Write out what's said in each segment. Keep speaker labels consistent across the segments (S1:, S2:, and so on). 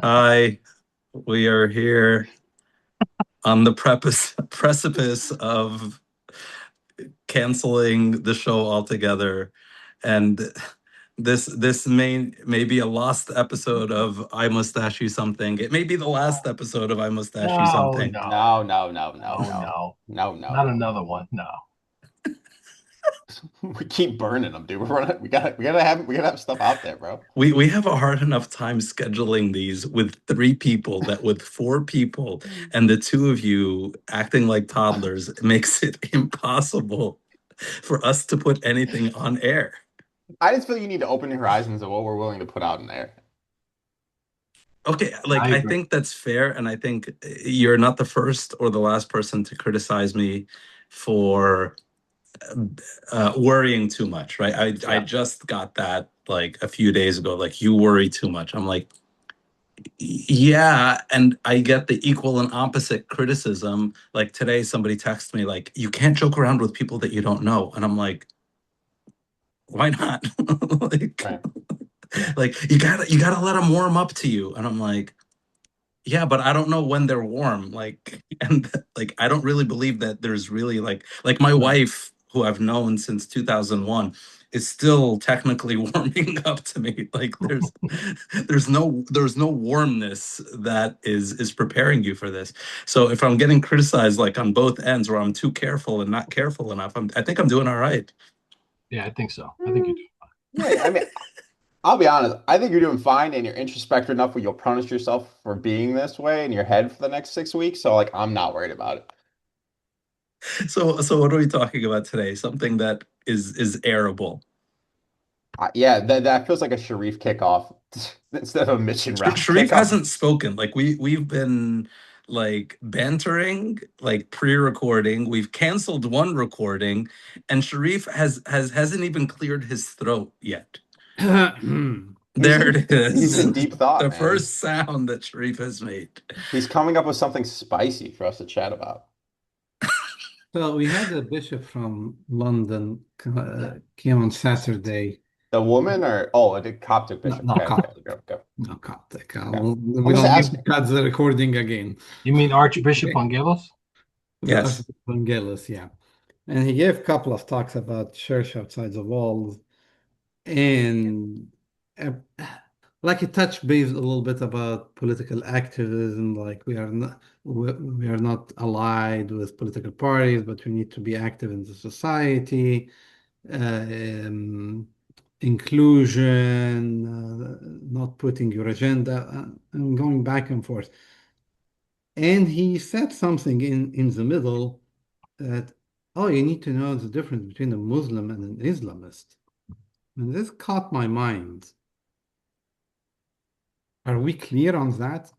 S1: Hi, we are here on the precipice of canceling the show altogether. And this may be a lost episode of I Mustache You Something. It may be the last episode of I Mustache You
S2: No,
S1: Something.
S2: no,
S3: No, no, no, no,
S2: no,
S3: no,
S2: no.
S3: no, no,
S2: Not
S3: no,
S2: another
S3: no.
S2: one. No.
S3: We keep burning them, dude. We gotta have stuff out there, bro.
S1: We have a hard enough time scheduling these with three people that with four people and the two of you acting like toddlers makes it impossible for us to put anything on air.
S3: I just feel you need to open your horizons of what we're willing to put out in there.
S1: Okay,
S2: I
S1: like I
S2: agree.
S1: think that's fair, and I think you're not the first or the last person to criticize me for worrying too much, right? I
S3: Yeah.
S1: just got that like a few days ago, like you worry too much. I'm like, yeah, and I get the equal and opposite criticism. Like today, somebody texted me like, you can't joke around with people that you don't know, and I'm like, why not? like,
S3: Right.
S1: like you gotta let them warm up to you, and I'm like. Yeah, but I don't know when they're warm. Like, and like, I don't really believe that there's really like my
S2: Right.
S1: wife, who I've known since 2001, is still technically warming up to me. Like, there's no warmness that is preparing you for this. So if I'm getting criticized like on both ends, where I'm too careful and not careful enough, I think I'm doing all right.
S2: Yeah, I think so. I think you
S3: Mm,
S2: do.
S3: yeah, I mean, I'll be honest. I think you're doing fine and you're introspective enough where you'll punish yourself for being this way in your head for the next 6 weeks. So, like, I'm not worried about it.
S1: So what are we talking about today? Something that is airable.
S3: Yeah, that feels like a Sharif kickoff instead of a mission round
S1: Sharif
S3: kickoff.
S1: hasn't spoken. Like we've been like bantering, like pre-recording. We've canceled one recording, and Sharif hasn't even cleared his throat yet.
S3: He's
S1: There
S3: in
S1: it
S3: he's
S1: is.
S3: in deep thought,
S1: The
S3: man.
S1: first sound that Sharif has made.
S3: He's coming up with something spicy for us to chat about.
S4: So we had a bishop from London came on Saturday.
S3: The woman or the Coptic
S4: No,
S3: bishop.
S4: no
S3: Okay, okay,
S4: Coptic.
S3: okay, okay.
S4: No Coptic.
S3: Okay. I'm
S4: We
S3: just
S4: don't need to
S3: asking.
S4: cut the recording again.
S2: You mean Archbishop
S4: Okay.
S2: Angelos?
S4: The
S1: Yes.
S4: Archbishop Vangelis, yeah. And he gave a couple of talks about church outside the walls. And uh, like he touched base a little bit about political activism, like we are not allied with political parties, but we need to be active in the society. Um, inclusion, not putting your agenda, and going back and forth. And he said something in the middle that, oh, you need to know the difference between a Muslim and an Islamist. And this caught my mind. Are we clear on that?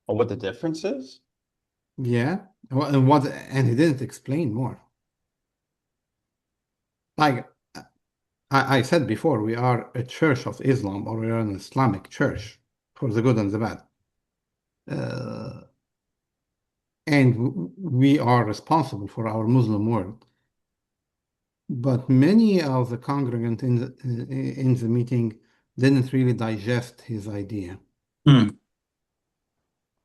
S3: What the difference is?
S4: Yeah. And he didn't explain more. Like I said before, we are a church of Islam or we are an Islamic church for the good and the bad. Uh, and we are responsible for our Muslim world. But many of the congregants in the meeting didn't really digest his idea.
S1: Hmm.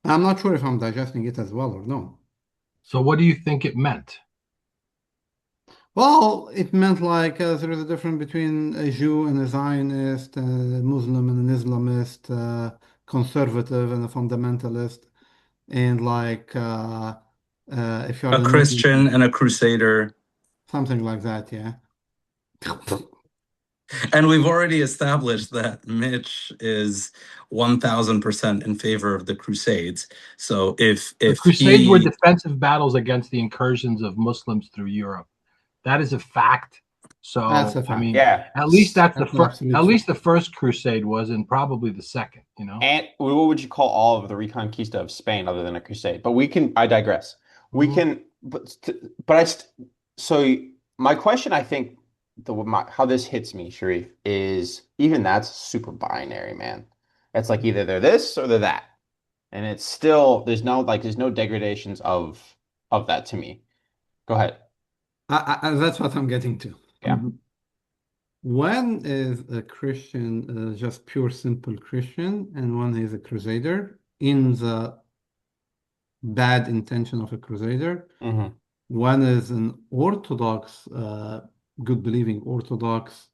S4: I'm not sure if I'm digesting it as well or no.
S2: So what do you think it meant?
S4: Well, it meant like there is a difference between a Jew and a Zionist, a Muslim and an Islamist, conservative and a fundamentalist, and like if you're
S1: A
S4: the Muslim,
S1: Christian and a crusader.
S4: something like that, yeah.
S1: And we've already established that Mitch is 1000% in favor of the Crusades. So
S2: The
S1: if
S2: Crusades were
S1: he
S2: defensive battles against the incursions of Muslims through Europe. That is a fact.
S4: That's
S2: So,
S4: a
S2: I
S4: fact.
S2: mean,
S3: Yeah.
S2: at least that's the
S4: That's
S2: first.
S4: absolute
S2: At least
S4: fact.
S2: the first crusade was, and probably the second. You know.
S3: And what would you call all of the Reconquista of Spain other than a crusade? But I digress. We
S2: Mhm.
S3: can, but so my question, I think, how this hits me, Sharif, is even that's super binary, man. It's like either they're this or they're that. And it's still, there's no degradations of that to me. Go ahead.
S4: That's what I'm getting to.
S3: Yeah.
S4: One is a Christian, just pure, simple Christian, and one is a crusader in the bad intention of a crusader.
S3: Hmm.
S4: One is an Orthodox, good believing Orthodox,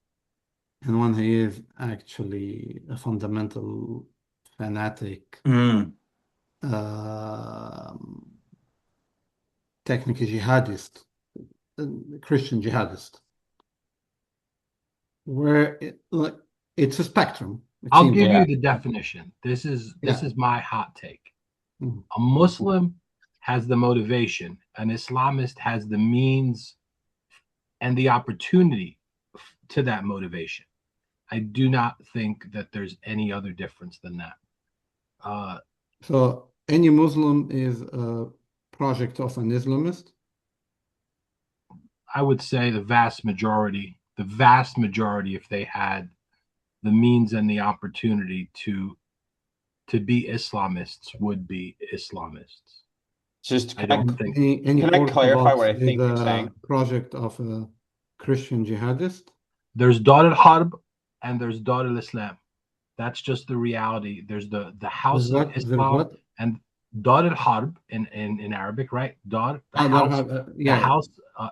S4: and one he is actually a fundamental fanatic,
S1: Mm.
S4: um, technically jihadist, Christian jihadist, where like, it's a spectrum. It
S2: I'll
S4: seems
S2: give
S4: like.
S3: Yeah.
S2: you the definition. This
S4: Yeah.
S2: is my hot take.
S4: Mhm.
S2: A Muslim has the motivation, an Islamist has the means and the opportunity to that motivation. I do not think that there's any other difference than that. Uh,
S4: So any Muslim is a project of an Islamist.
S2: I would say the vast majority, if they had the means and the opportunity to be Islamists, would be Islamists.
S3: Just
S2: I don't think
S4: Any
S3: can I clarify
S4: Orthodox
S3: what I
S4: is
S3: think you're
S4: a
S3: saying?
S4: project of a Christian jihadist.
S2: there's Dar al Harb and there's Dar al Islam. That's just the reality. There's the
S4: There's
S2: House of
S4: what? There's
S2: Islam
S4: what?
S2: and Dar al Harb in Arabic, right? Dar,
S4: Oh,
S2: the
S4: yeah, yeah.
S2: house,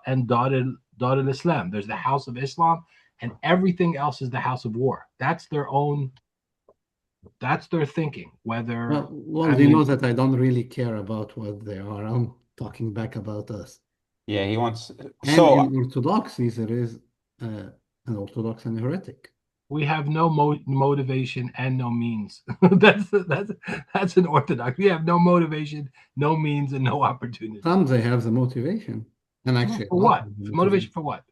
S2: and Dar al Islam. There's the House of Islam, and everything else is the House of War. That's their own. That's their thinking. Whether
S4: Well,
S2: I
S4: you know
S2: mean,
S4: that I don't really care about what they are. I'm talking back about us.
S3: Yeah, he wants.
S4: And
S3: So
S4: in Orthodoxy, there is an Orthodox and a heretic.
S2: we have no motivation and no means. That's an orthodox. We have no motivation, no means, and no opportunity.
S4: Some they have the motivation, and
S2: Well,
S4: actually a
S2: for
S4: lot
S2: what?
S4: of the
S2: Motivation
S4: motivation.
S2: for what?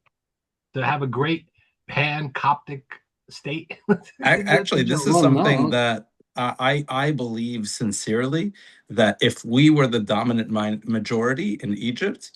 S2: To have a great pan Coptic state. That's a
S1: Actually, this is
S2: joke.
S4: Well,
S1: something
S4: no,
S1: that I believe sincerely that if we were the dominant majority in Egypt,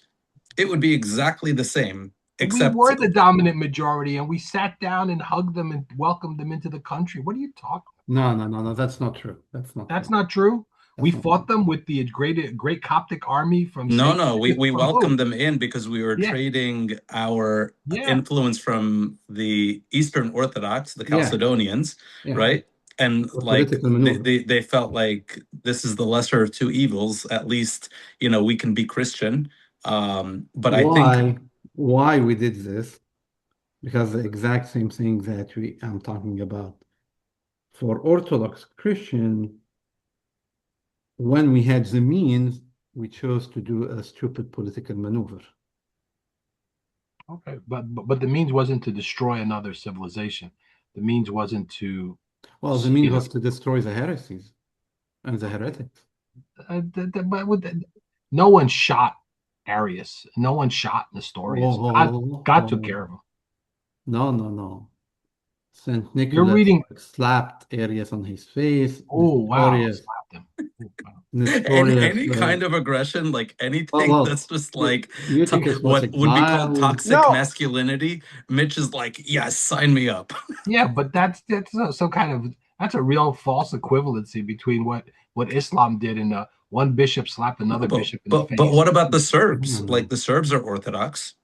S1: it would be exactly the same,
S2: We
S1: except
S2: were the dominant majority, and we sat down and hugged them and welcomed them into the country. What are you talking?
S4: no. That's not true. That's not
S2: That's
S4: true.
S2: not true. We
S4: That's not
S2: fought
S4: true.
S2: them with the great Coptic army from
S1: no,
S2: Saint
S1: no, we
S2: from who?
S1: welcomed them in because we were
S2: Yeah,
S1: trading our
S2: yeah.
S1: influence from the Eastern Orthodox, the
S4: Yeah,
S1: Chalcedonians,
S4: yeah.
S1: right? And
S4: A
S1: like
S4: political maneuver.
S1: they felt like this is the lesser of two evils. At least, we can be Christian. But I think
S4: Why? Why we did this? Because the exact same thing that I'm talking about. For Orthodox Christian, when we had the means, we chose to do a stupid political maneuver.
S2: Okay, but the means wasn't to destroy another civilization. The means wasn't to,
S4: Well, the
S2: you
S4: means
S2: know,
S4: was to destroy the heresies and the heretics.
S2: but no one shot Arius. No one shot Nestorius. God took
S4: Oh,
S2: care of him.
S4: no. Saint
S2: You're
S4: Nicholas
S2: reading.
S4: like, slapped Arius on his face.
S2: Oh wow, slapped him. Oh, wow.
S4: Nestorius.
S1: any kind of aggression, like anything
S4: Well,
S1: that's just like
S4: Eutychus was
S1: what would be called
S4: exiled.
S1: toxic
S3: no,
S1: masculinity, Mitch is like, yes, sign me up.
S2: Yeah, but that's so kind of that's a real false equivalency between what Islam did and one bishop slapped
S1: No,
S2: another
S1: but
S2: bishop in the
S1: but
S2: face.
S1: what about the Serbs? Like
S4: Hmm.
S1: the Serbs are Orthodox.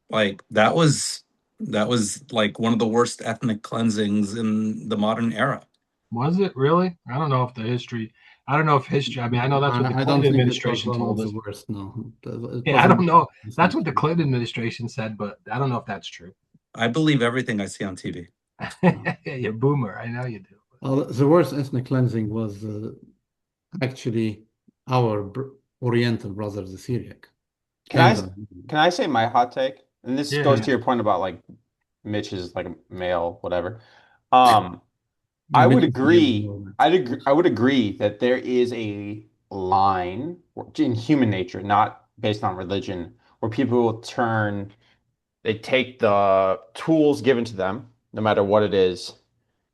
S1: Like that was like one of the worst ethnic cleansings in the modern era.
S2: Was it really? I don't know if the history. I don't know if history. I mean, I know that's what the
S4: I don't
S2: Clinton
S4: think it was
S2: administration
S4: one of
S2: told
S4: the
S2: us.
S4: worst. No, it
S2: Yeah, I don't
S4: wasn't
S2: know.
S4: the
S2: That's
S4: same
S2: what the
S4: thing.
S2: Clinton administration said, but I don't know if that's true.
S1: I believe everything I see on TV.
S4: No.
S2: Yeah, you're a boomer. I know you do.
S4: Well, the worst ethnic cleansing was actually our Oriental brothers, the Syriac,
S3: can I
S4: and
S3: can I say my hot take? And this goes
S2: Yeah,
S3: to your point about like Mitch is like a male, whatever. Um,
S4: yeah,
S3: I would
S4: Mitch is male
S3: agree.
S4: movement.
S3: I would agree that there is a line in human nature, not based on religion, where people will they take the tools given to them, no matter what it is,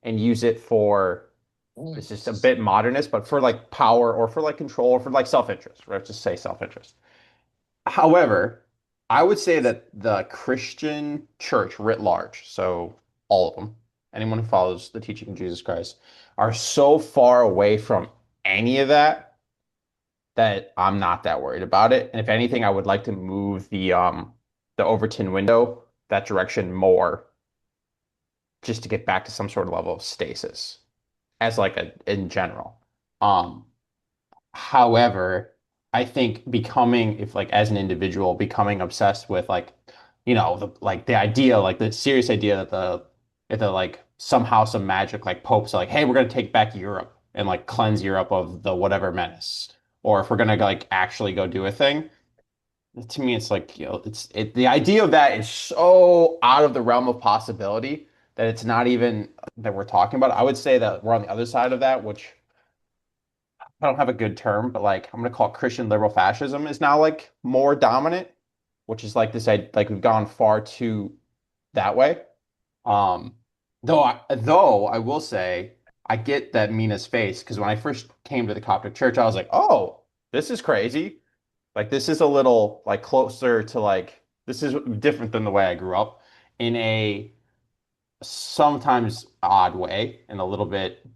S3: and use it for, it's just a bit modernist, but for like power or for like control or for like self-interest, right? Just say self-interest. However, I would say that the Christian church writ large, so all of them, anyone who follows the teaching of Jesus Christ, are so far away from any of that that I'm not that worried about it. And if anything, I would like to move the Overton window that direction more just to get back to some sort of level of stasis as like a in general. Um, However, I think becoming, if like as an individual, becoming obsessed with like, the idea, like the serious idea that the like somehow some magic like popes are like, hey, we're gonna take back Europe and like cleanse Europe of the whatever menace, or if we're gonna like actually go do a thing. To me, it's like, the idea of that is so out of the realm of possibility that it's not even that we're talking about. I would say that we're on the other side of that, which I don't have a good term, but like I'm gonna call it Christian liberal fascism is now like more dominant, which is like this like we've gone far too that way. Um, though I will say I get that Mina's face because when I first came to the Coptic church, I was like, oh, this is crazy. Like this is a little like closer to like this is different than the way I grew up in a sometimes odd way and a little bit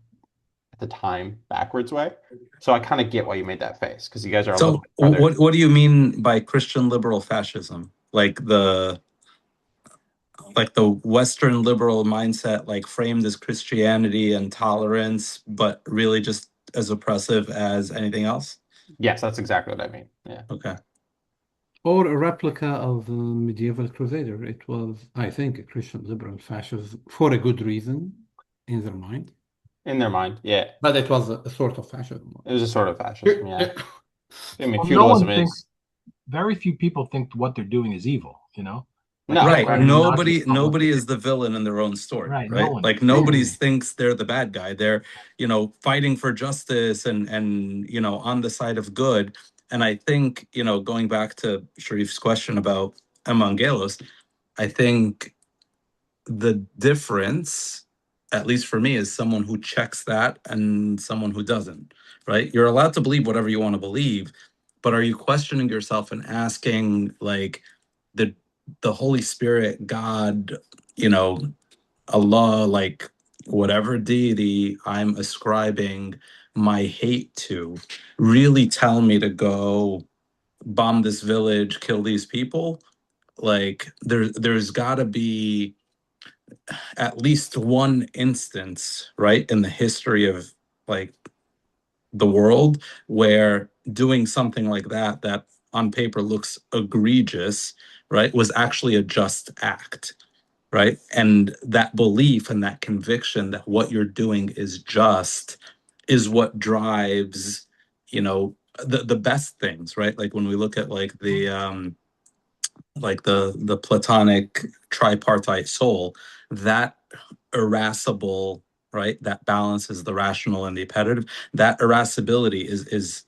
S3: at the time backwards way. So I kind of get why you made that face because you guys are a little
S1: So
S3: bit further.
S1: what do you mean by Christian liberal fascism? Like the Western liberal mindset, like framed as Christianity and tolerance, but really just as oppressive as anything else?
S3: Yes, that's exactly what I mean. Yeah.
S1: Okay.
S4: Or a replica of the medieval crusader. It was, I think, a Christian liberal fascism for a good reason in their mind.
S3: In their mind, yeah.
S4: But it was a sort of fascism.
S3: It was a sort of fascism, yeah. I mean,
S2: Well, no
S3: feudalism
S2: one thinks,
S3: is
S2: very few people think what they're doing is evil, you know? Like
S3: no,
S2: Hitler
S1: Right.
S3: right.
S2: and the Nazis thought what
S1: Nobody
S2: they
S1: is the villain in their own story,
S2: right, no
S1: right?
S2: one
S1: Like
S2: is.
S1: nobody
S3: Mm.
S1: thinks they're the bad guy. They're, fighting for justice and on the side of good. And I think, going back to Sharif's question about Evangelos, I think the difference, at least for me, is someone who checks that and someone who doesn't, right? You're allowed to believe whatever you want to believe, but are you questioning yourself and asking, like, the Holy Spirit, God, you know, Allah, like whatever deity I'm ascribing my hate to, really tell me to go bomb this village, kill these people? Like there's got to be at least one instance, right, in the history of like the world where doing something like that on paper looks egregious, right, was actually a just act, right? And that belief and that conviction that what you're doing is just is what drives, the best things, right? Like when we look at like the Platonic tripartite soul, that irascible, right, that balances the rational and the appetitive, that irascibility is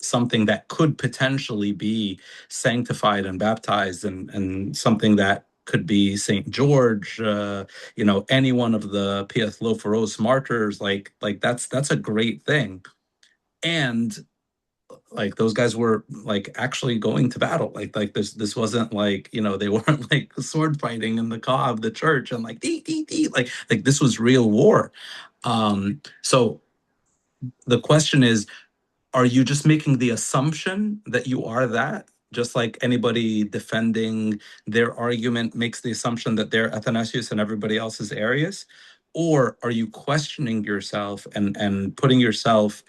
S1: something that could potentially be sanctified and baptized, and something that could be Saint George, any one of the Pietloforos martyrs, like that's a great thing. And like those guys were like actually going to battle, like this wasn't like, they weren't like sword fighting in the car of the church and like dee, dee, dee. Like this was real war. So the question is, are you just making the assumption that you are that, just like anybody defending their argument makes the assumption that they're Athanasius and everybody else is Arius? Or are you questioning yourself and putting yourself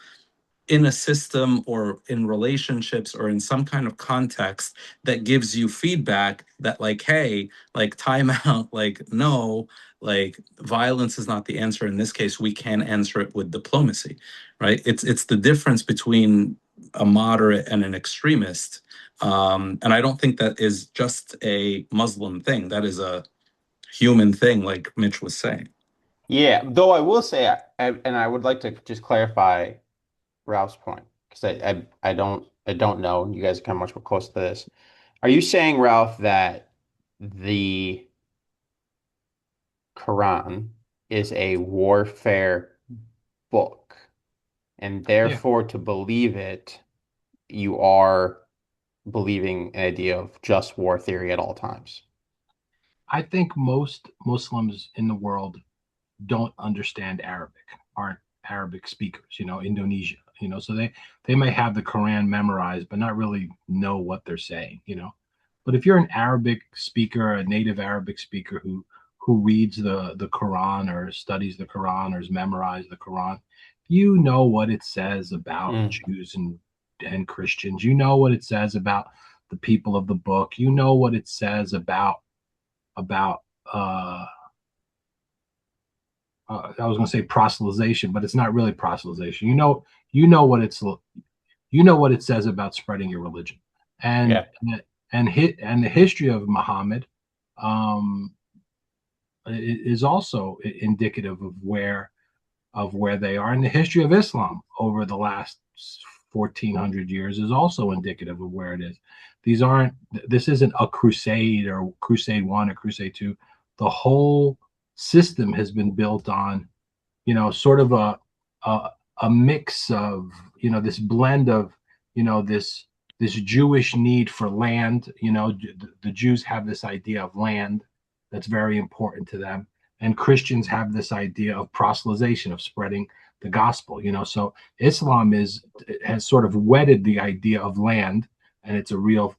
S1: in a system or in relationships or in some kind of context that gives you feedback that, like, hey, like, time out, like, no, like, violence is not the answer in this case, we can answer it with diplomacy, right? It's the difference between a moderate and an extremist. And I don't think that is just a Muslim thing. That is a human thing, like Mitch was saying.
S3: Yeah, though I will say, and I would like to just clarify Ralph's point because I don't know. You guys are kind of much more close to this. Are you saying, Ralph, that the Quran is a warfare book, and
S2: Yeah.
S3: therefore to believe it, you are believing an idea of just war theory at all times?
S2: I think most Muslims in the world don't understand Arabic, aren't Arabic speakers, Indonesia, so they may have the Quran memorized, but not really know what they're saying. But if you're an Arabic speaker, a native Arabic speaker reads the Quran or studies the Quran or has memorized the Quran, you know what it says about Jews and Christians. You know what it says about the people of the book. You know what it says about I was going to say proselytization, but it's not really proselytization. You know what it says about spreading your religion, and and the history of Muhammad is also indicative of where they are, and the history of Islam over the last 1400 years is also indicative of where it is. This isn't a crusade or crusade 1 or crusade 2. The whole system has been built on, sort of a mix of, this blend of, this Jewish need for land. The Jews have this idea of land that's very important to them, and Christians have this idea of proselytization, of spreading the gospel. So Islam has sort of wedded the idea of land, and it's a real,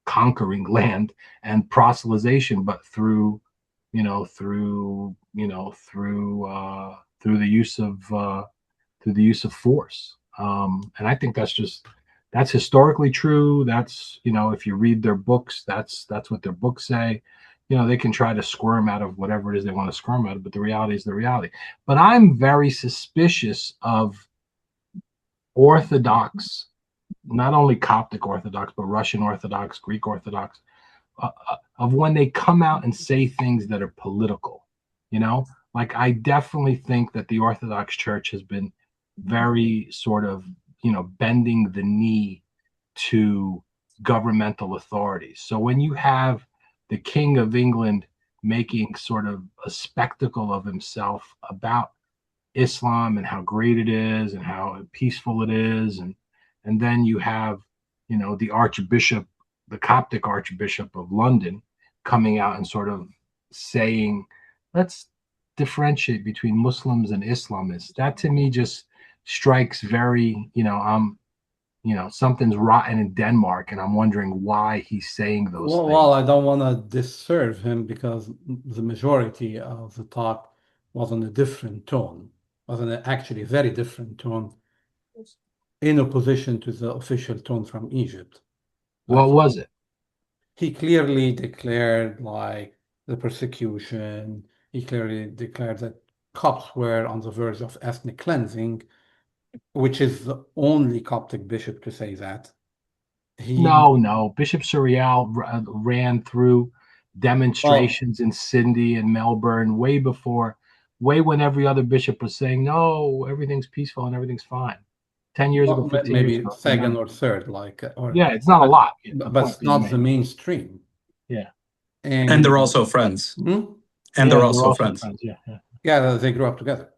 S2: conquering land, and proselytization, but through the use of force. And I think that's historically true. That's, if you read their books, that's what their books say. They can try to squirm out of whatever it is they want to squirm out of, but the reality is the reality. But I'm very suspicious of Orthodox, not only Coptic Orthodox, but Russian Orthodox, Greek Orthodox, of when they come out and say things that are political. Like, I definitely think that the Orthodox Church has been very sort of, bending the knee to governmental authorities. So when you have the King of England making sort of a spectacle of himself about Islam and how great it is and how peaceful it is, and then you have, the Archbishop, the Coptic Archbishop of London, coming out and sort of saying, let's differentiate between Muslims and Islamists. That to me just strikes very, something's rotten in Denmark, and I'm wondering why he's saying those things.
S4: Well, I don't want to disserve him, because the majority of the talk was on a different tone, was on an actually very different tone, in opposition to the official tone from Egypt.
S2: What was it?
S4: He clearly declared the persecution. He clearly declared that Copts were on the verge of ethnic cleansing, which is the only Coptic bishop to say that.
S2: No. Bishop Suriel ran through demonstrations in Sydney and Melbourne way when every other bishop was saying, no, everything's peaceful and everything's fine. 10 years ago, 15
S4: maybe
S2: years ago.
S4: Second or third,
S2: it's not a lot.
S4: But it's not the mainstream.
S2: Yeah.
S1: And they're also friends.
S4: Hmm?
S1: And they're also friends.
S2: Yeah,
S4: they grew up together.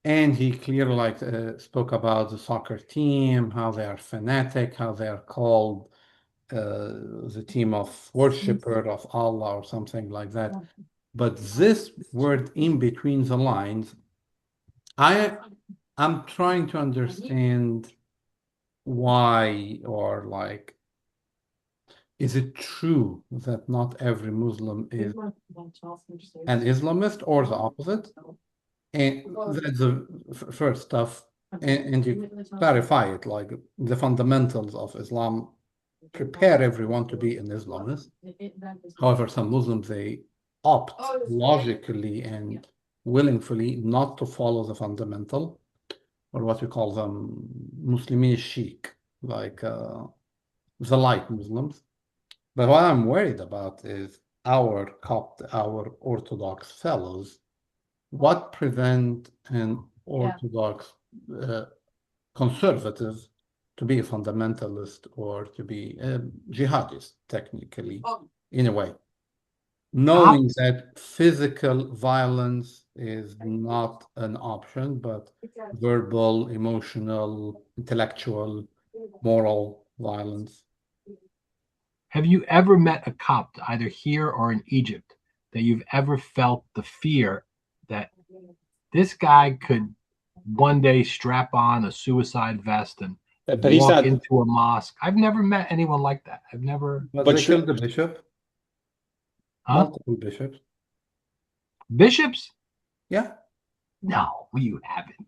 S4: And he clearly spoke about the soccer team, how they are fanatic, how they are called the team of worshipper of Allah or something like that. But this word in between the lines, I'm trying to understand why, or is it true that not every Muslim is an Islamist, or the opposite? And that's the first stuff. And you clarify it, like the fundamentals of Islam prepare everyone to be an Islamist. However, some Muslims, they opt logically and willingly not to follow the fundamental, or what we call them Muslimin chic, the light Muslims. But what I'm worried about is our Orthodox fellows. What prevent an Orthodox conservative to be a fundamentalist or to be a jihadist, technically, in a way, knowing that physical violence is not an option, but verbal, emotional, intellectual, moral violence?
S2: Have you ever met a Copt, either here or in Egypt, that you've ever felt the fear that this guy could one day strap on a suicide vest and walk into a mosque? I've never met anyone like that. I've never.
S4: But they killed the bishop.
S2: Huh?
S4: Multiple bishops.
S2: Bishops?
S4: Yeah,
S2: No, you haven't.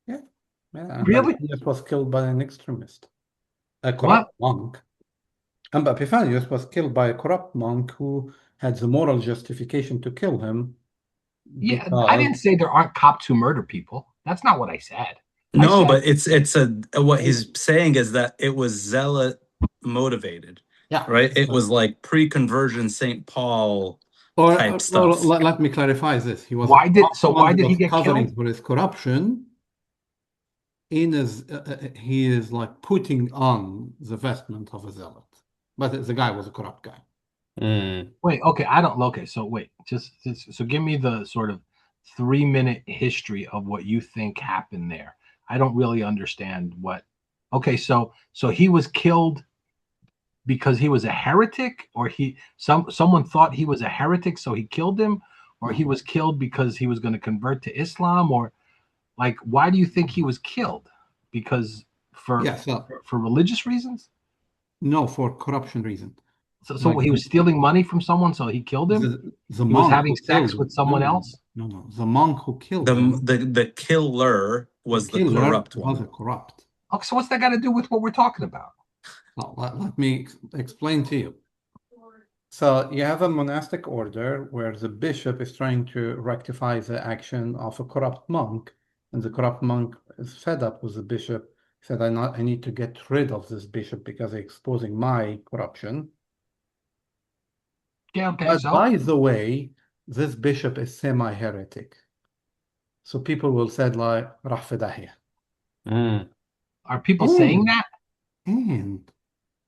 S4: yeah.
S2: Really?
S4: Epiphanius was killed by an extremist, a
S2: What?
S4: corrupt monk. Epiphanius was killed by a corrupt monk who had the moral justification to kill him
S2: Yeah, I
S4: because
S2: didn't say there aren't cops who murder people. That's not what I said. I
S1: No,
S2: said
S1: but it's a what he's saying is that it was zealot motivated,
S4: yeah.
S1: right? It was like pre-conversion Saint Paul type
S4: Or
S1: stuff.
S4: let me clarify this. He was a
S2: why did
S4: corrupt
S2: so why
S4: monk
S2: did he
S4: was
S2: get
S4: covering
S2: killed?
S4: for his corruption. In his, he is like putting on the vestment of a zealot, but the guy was a corrupt guy.
S3: Mm.
S2: Wait, okay, I don't okay, so wait, just so give me the sort of 3-minute history of what you think happened there. I don't really understand what okay, so he was killed because he was a heretic, or someone thought he was a heretic, so he killed him, or he
S4: No.
S2: was killed because he was going to convert to Islam, or like why do you think he was killed? Because
S4: Yeah, so
S2: for religious reasons?
S4: no, for corruption reason.
S2: So
S4: Like
S2: he was stealing money from someone, so he killed him.
S4: the
S2: He was
S4: monk
S2: having
S4: who killed
S2: sex with
S4: him. No,
S2: someone
S4: no,
S2: else.
S4: no, no. The monk who killed
S1: The
S4: him,
S1: the killer
S4: the
S1: was the
S4: killer,
S1: corrupt
S4: was
S1: one.
S4: a corrupt.
S2: Okay, so what's that got to do with what we're talking about?
S4: Well, let me explain to you. So you have a monastic order where the bishop is trying to rectify the action of a corrupt monk, and the corrupt monk is fed up with the bishop, said, I need to get rid of this bishop because he's exposing my corruption.
S2: Yeah, okay,
S4: But
S2: so
S4: by the way, this bishop is semi-heretic. So people will say like, راح في داهية.
S3: Mm.
S2: are people saying that?
S4: And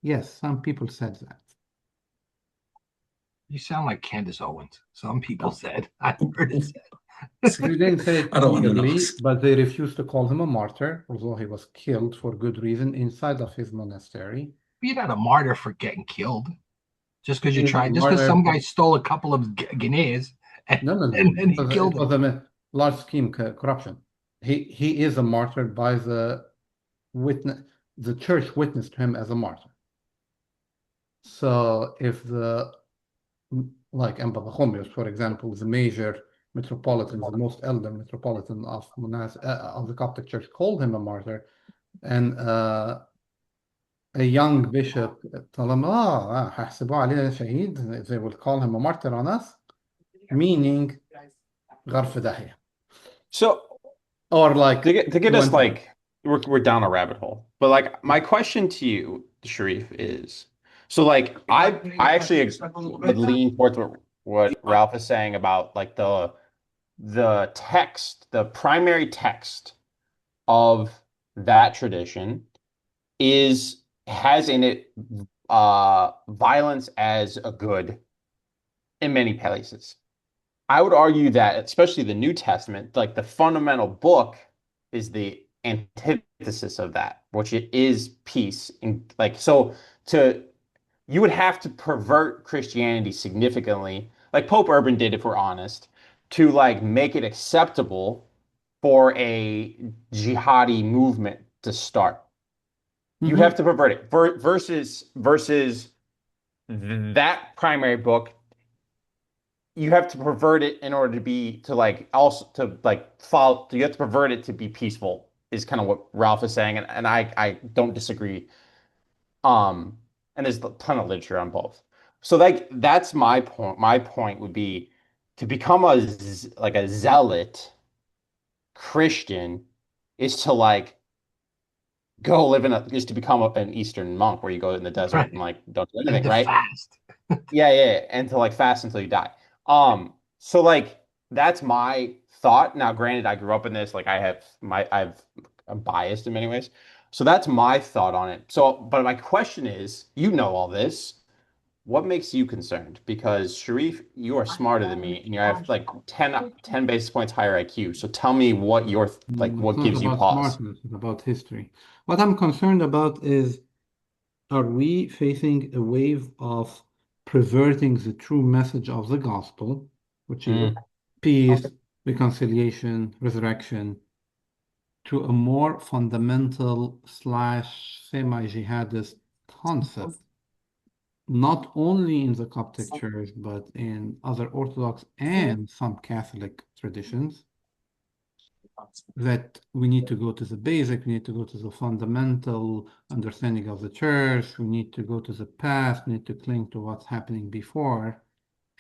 S4: yes, some people said that.
S2: You sound like Candace Owens. Some people
S4: No.
S2: said. I heard it said.
S4: They didn't say it
S1: I don't want to know.
S4: clearly, but they refused to call him a martyr, although he was killed for good reason inside of his monastery.
S2: You're not a martyr for getting killed. Just because you
S4: He's a
S2: tried, just because
S4: martyr
S2: some
S4: for...
S2: guy stole a couple of guineas and,
S4: No, no,
S2: and
S4: no.
S2: then he killed
S4: It was
S2: him.
S4: a large scheme corruption. He is a martyr by the witness. The church witnessed him as a martyr. So if like Emperor Pachomius, for example, the major metropolitan, the most elder metropolitan of of the Coptic Church, called him a martyr, and a young bishop told him, هحسبوه علينا شهيد, they will call him a martyr on us, meaning غرف داهية.
S3: So
S4: Or like
S3: to get us
S4: went on.
S3: like we're down a rabbit hole. But like my question to you, Sharif, is so like I actually would lean towards what Ralph is saying about like the text, the primary text of that tradition is has in it violence as a good in many places. I would argue that, especially the New Testament, like the fundamental book is the antithesis of that, which it is peace. And like, so to, you would have to pervert Christianity significantly, like Pope Urban did, if we're honest, to like make it acceptable for a jihadi movement to start. You'd have to pervert it versus that primary book, you have to pervert it in order to be to like also to like follow, you have to pervert it to be peaceful is kind of what Ralph is saying, and I don't disagree. um and there's a ton of literature on both, so like that's my point would be to become like a zealot Christian is to like go live in a is to become an Eastern monk where you go in the desert
S2: Right.
S3: and like don't do
S2: And
S3: anything,
S2: the
S3: right?
S2: fast.
S3: Yeah, and to like fast until you die. So like that's my thought. Now, granted, I grew up in this, like I'm biased in many ways. So that's my thought on it. So, but my question is, you know all this. What makes you concerned? Because Sharif, you are smarter than me and you have like 10 basis points higher IQ. So tell me what your like
S4: It's
S3: what
S4: not
S3: gives you
S4: about
S3: pause.
S4: smartness, it's about history. What I'm concerned about is, are we facing a wave of perverting the true message of the gospel, which is
S3: Mm.
S4: peace, reconciliation, resurrection, to a more fundamental slash semi-jihadist concept not only in the Coptic Church, but in other Orthodox and some Catholic traditions, that we need to go to the basic, we need to go to the fundamental understanding of the church, we need to go to the past, we need to cling to what's happening before,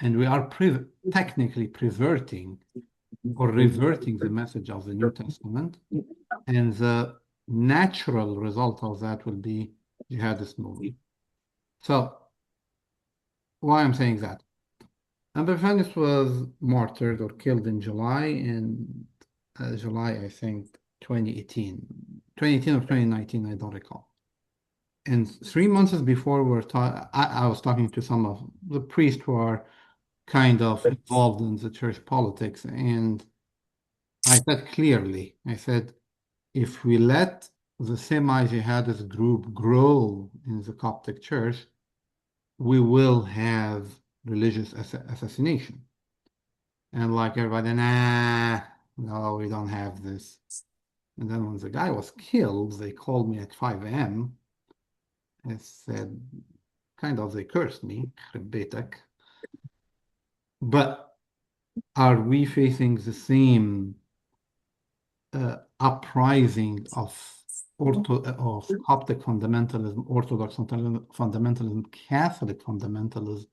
S4: and we are technically perverting or reverting the message of the New Testament, and the natural result of that will be jihadist movement. So, why I'm saying that? Epiphanius was martyred or killed in July, I think, 2018. 2018 or 2019, I don't recall. And 3 months before, I was talking to some of the priests who are kind of involved in the church politics, and I said clearly, I said, if we let the semi-jihadist group grow in the Coptic Church, we will have religious assassination. And like everybody, nah, no, we don't have this. And then when the guy was killed, they called me at 5 a.m. and said, kind of, they cursed me, "Khrebetak." But are we facing the same uprising of Coptic fundamentalism, Orthodox fundamentalism, Catholic fundamentalism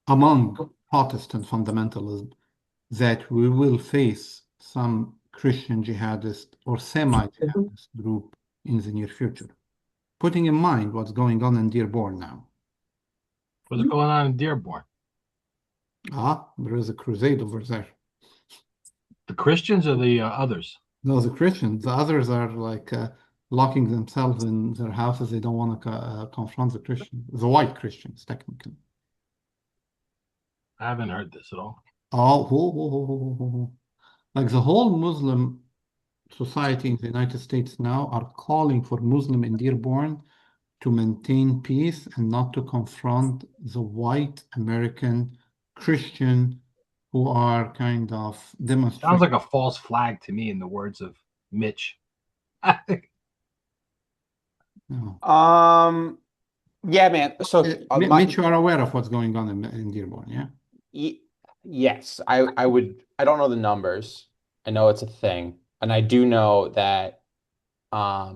S4: among Protestant fundamentalism, that we will face some Christian jihadist or semi-jihadist group in the near future, putting in mind what's going on in Dearborn now?
S2: What's going on in Dearborn?
S4: There is a crusade over there.
S2: The Christians or the others?
S4: No, the Christians. The others are like locking themselves in their houses. They don't want to confront the Christians, the white Christians, technically.
S2: I haven't heard this at all.
S4: Like the whole Muslim society in the United States now are calling for Muslim in Dearborn to maintain peace and not to confront the white American Christian who are kind of
S2: Sounds
S4: demonstrating.
S2: like a false flag to me, in the words of Mitch.
S4: No.
S3: Yeah, man. So
S4: Mitch, you are aware of what's going on in Dearborn, yeah?
S3: Yes, I would. I don't know the numbers. I know it's a thing, and I do know that I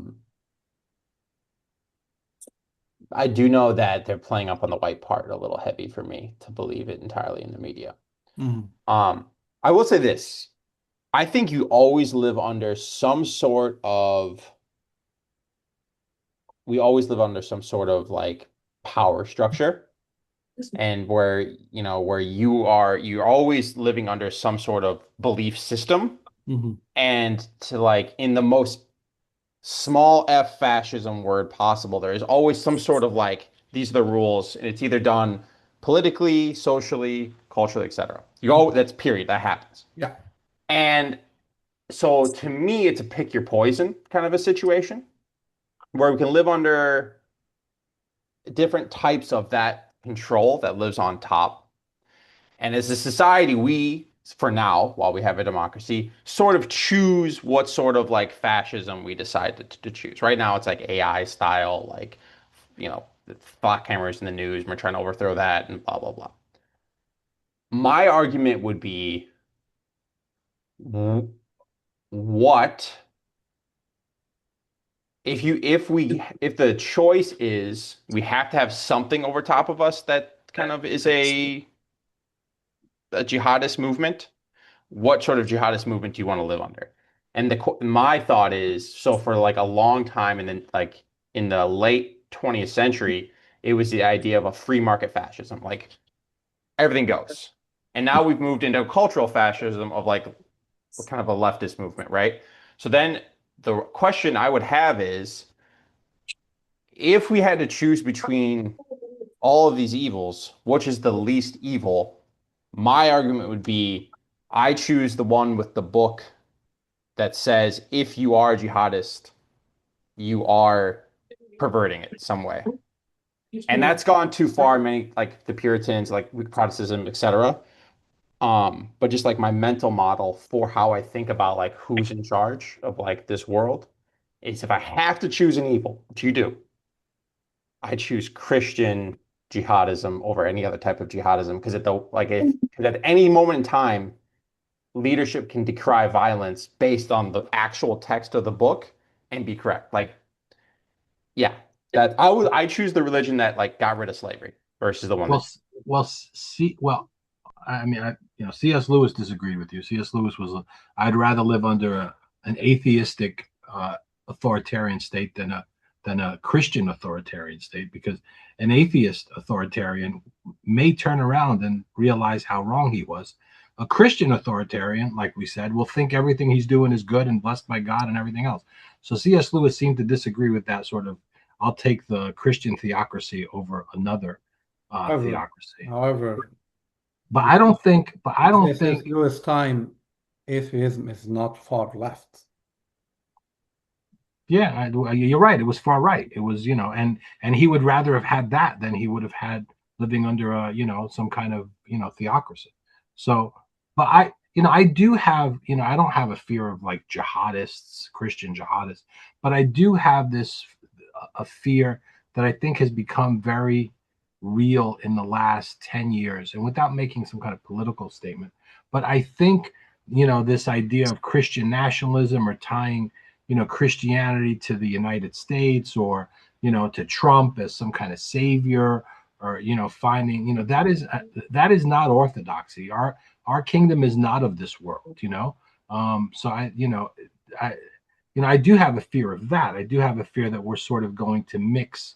S3: do know that they're playing up on the white part a little heavy for me to believe it entirely in the media.
S4: Mhm.
S3: I will say this. I think you always live under some sort of we always live under some sort of like power structure, and where where you're always living under some sort of belief system,
S4: Mhm.
S3: and to like in the most small f fascism word possible, there is always some sort of like these are the rules, and it's either done politically, socially, culturally, etc. That's period, that happens.
S4: Yeah.
S3: And so to me it's a pick your poison kind of a situation where we can live under different types of that control that lives on top. And as a society, we, for now, while we have a democracy, sort of choose what sort of like fascism we decide to choose. Right now, it's like AI style, like, thought cameras in the news, and we're trying to overthrow that and blah, blah, blah. My argument would be what if the choice is we have to have something over top of us that kind of is a jihadist movement, what sort of jihadist movement do you want to live under? And my thought is, so for like a long time, and then like in the late 20th century, it was the idea of a free market fascism, like everything goes. And now we've moved into cultural fascism of like kind of a leftist movement, right? So then the question I would have is, if we had to choose between all of these evils, which is the least evil? My argument would be I choose the one with the book that says if you are a jihadist, you are perverting it some way. And that's gone too far, many like the Puritans, like Protestantism, etc. But just like my mental model for how I think about like who's in charge of like this world is if I have to choose an evil, which you do, I choose Christian jihadism over any other type of jihadism because at the like if 'cause at any moment in time, leadership can decry violence based on the actual text of the book and be correct. Like, yeah, that I choose the religion that like got rid of slavery versus the one
S2: Well,
S3: that
S2: I mean, C.S. Lewis disagreed with you. C.S. Lewis I'd rather live under an atheistic authoritarian state than a Christian authoritarian state, because an atheist authoritarian may turn around and realize how wrong he was. A Christian authoritarian, like we said, will think everything he's doing is good and blessed by God and everything else. So C.S. Lewis seemed to disagree with that sort of, I'll take the Christian theocracy over another
S4: However,
S2: theocracy.
S4: however,
S2: But I don't think, but I don't
S4: since
S2: think,
S4: Lewis' time, atheism is not far left.
S2: yeah, you're right. It was far right. It was, and he would rather have had that than he would have had living under some kind of, theocracy. So, but I do have, I don't have a fear of like jihadists, Christian jihadists, but I do have this a fear that I think has become very real in the last 10 years, and without making some kind of political statement. But I think, this idea of Christian nationalism, or tying, Christianity to the United States, or, to Trump as some kind of savior, or, finding, that is not orthodoxy. Our kingdom is not of this world. So I, I do have a fear of that. I do have a fear that we're sort of going to mix,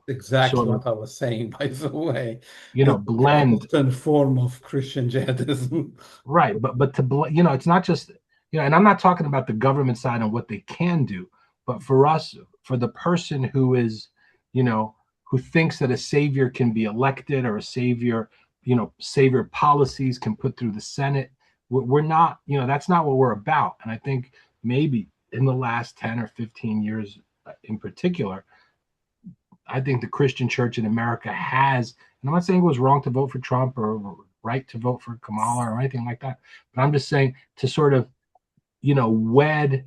S4: Exactly
S2: sort of,
S4: what I was saying, by the way. The
S2: blend.
S4: Protestant form of Christian jihadism.
S2: Right, but it's not just, and I'm not talking about the government side and what they can do, but for us, for the person who is, who thinks that a savior can be elected, or a savior, savior policies can put through the Senate. We're not, that's not what we're about. And I think maybe in the last 10 or 15 years, in particular, I think the Christian church in America has, and I'm not saying it was wrong to vote for Trump, or right to vote for Kamala, or anything like that, but I'm just saying to sort of, wed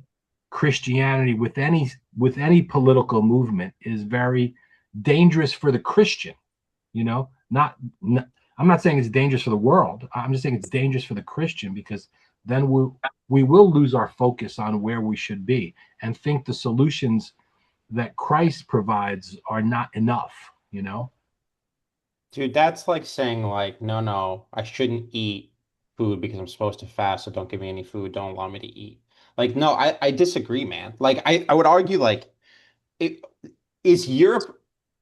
S2: Christianity with any political movement is very dangerous for the Christian. Not, I'm not saying it's dangerous for the world. I'm just saying it's dangerous for the Christian, because then we will lose our focus on where we should be, and think the solutions that Christ provides are not enough.
S3: dude, that's like saying like, no, no, I shouldn't eat food because I'm supposed to fast, so don't give me any food, don't allow me to eat. Like, no, I disagree, man. Like I would argue like it is Europe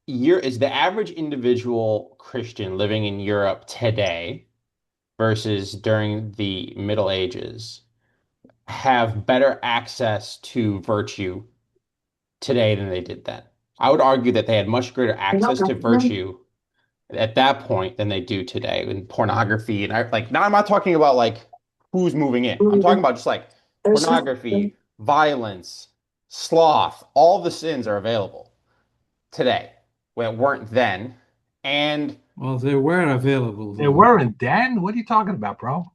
S3: is the average individual Christian living in Europe today versus during the Middle Ages have better access to virtue today than they did then. I would argue that they had much greater access to virtue at that point than they do today in pornography. And I like now I'm not talking about like who's moving in. I'm talking about just like pornography, violence, sloth, all the sins are available today that weren't then. And
S4: Well, they were available,
S2: They
S4: though.
S2: weren't then. What are you talking about, bro?